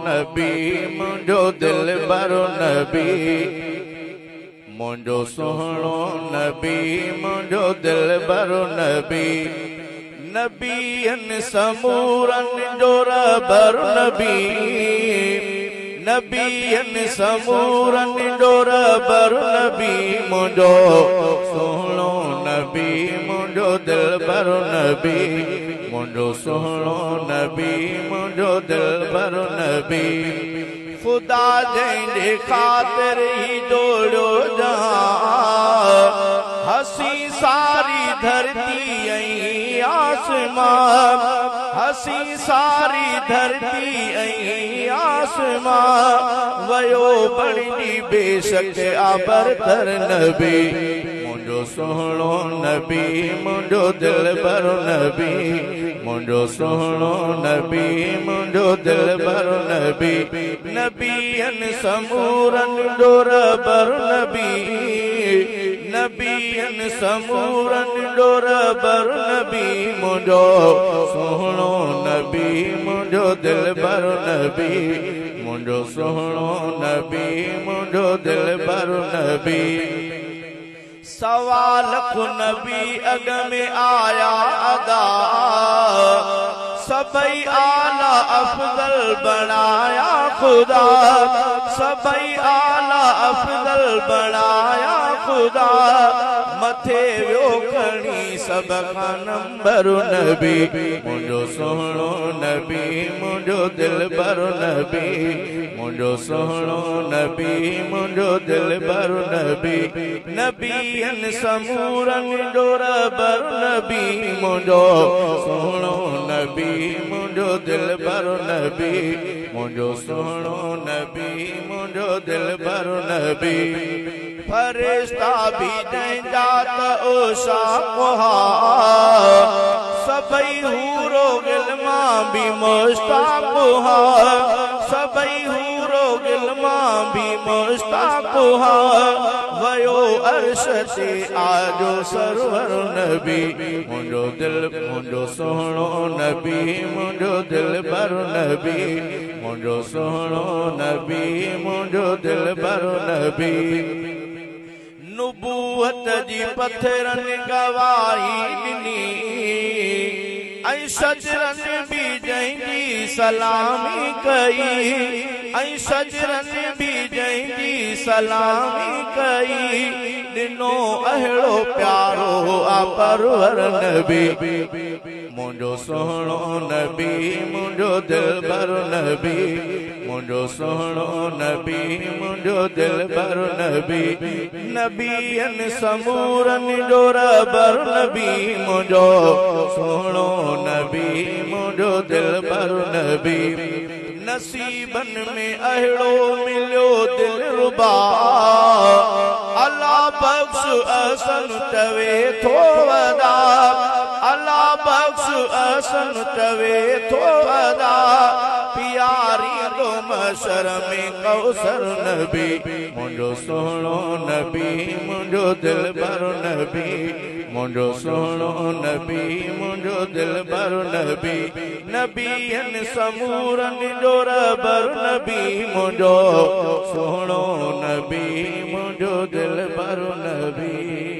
नबी मुंहिंजो दिल भरो नबी मुंहिंजो सुहिणो नबी मुंहिंजो दिल भरो नबी नबियनि समूरनि जो रबर नबी नबियनि समूरनि जो रबर नबी मुंहिंजो सुहिणो नबी मुंहिंजो दिल भरो नबी मुंहिंजो सुहिणो नबी मुंहिंजो दिल भरो नबी खुदा जंहिंजे ख़ातिर ही जोड़ियो जहां हसी सारी धरती ऐं आसमान हसी सारी धरती ऐं आसमान वयो बणिजी बेशक आबरतर नबी मुंहिंजो सुहिणो नबी मुंहिंजो दिल भरो नबी मुंहिंजो सुहिणो नबी मुंहिंजो दिल भरो नबी नबियनि समूरनि जो रबर नबी नबियनि समूरनि जो रबर नबी मुंहिंजो सुहिणो नबी मुंहिंजो दिल भरो नबी मुंहिंजो सुहिणो नबी मुंहिंजो दिल भरो नबी सवा लख नबी अग में आया अदा सबई आला अफजल बनाया खुदा सबई आला अफजल बनाया खुदा मथे वियो खणी सब खां नंबर नबी मुंहिंजो सुहिणो नबी मुंहिंजो दिल भरो नबी मुंहिंजो सुहिणो नबी मुंहिंजो दिल भरो नबी नबियनि समूरनि जो रबर नबी मुंहिंजो सुहिणो नबी मुंहिंजो दिल भरो नबी मुंहिंजो सुहिणो नबी मुंहिंजो दिल भरो नबी फरिश्ता भी जंहिंजा त ओशा कोहा सबई हूरो गिलमा भी मुश्ताक हा सबई हूरो गिलमा भी मुश्ताक हा वयो अर्श ते आजो सरवर नबी मुंहिंजो दिल मुंहिंजो सुहिणो नबी मुंहिंजो दिल भरो नबी मुंहिंजो सुहिणो नबी मुंहिंजो दिल भरो नबी नुबूवत जी पथरनि गवाही ॾिनी ऐं शजरनि बि जंहिंजी सलामी कई ऐं शजरनि बि जंहिंजी सलामी कई ॾिनो अहिड़ो प्यारो आ परवर नबी मुंहिंजो सुहिणो नबी मुंहिंजो दिल भरो नबी मुंहिंजो सुहिणो नबी मुंहिंजो दिल भरो नबी नबियनि समूरनि जो रबर नबी मुंहिंजो सुहिणो नबी मुंहिंजो दिल भरो नबी नसीबनि में अहिड़ो मिलियो दिल रुबा अल्लाह बख्श असन चवे थो वदा अल्लाह बख्श असन चवे थो वदा प्यारी दो मशर में कौसर नबी मुंहिंजो सुहिणो नबी मुंहिंजो दिल भरो नबी मुंहिंजो सुहिणो नबी मुंहिंजो दिल भरो नबी नबियनि समूरनि जो रबर नबी मुंहिंजो सुहिणो नबी मुंहिंजो दिल भरो नबी।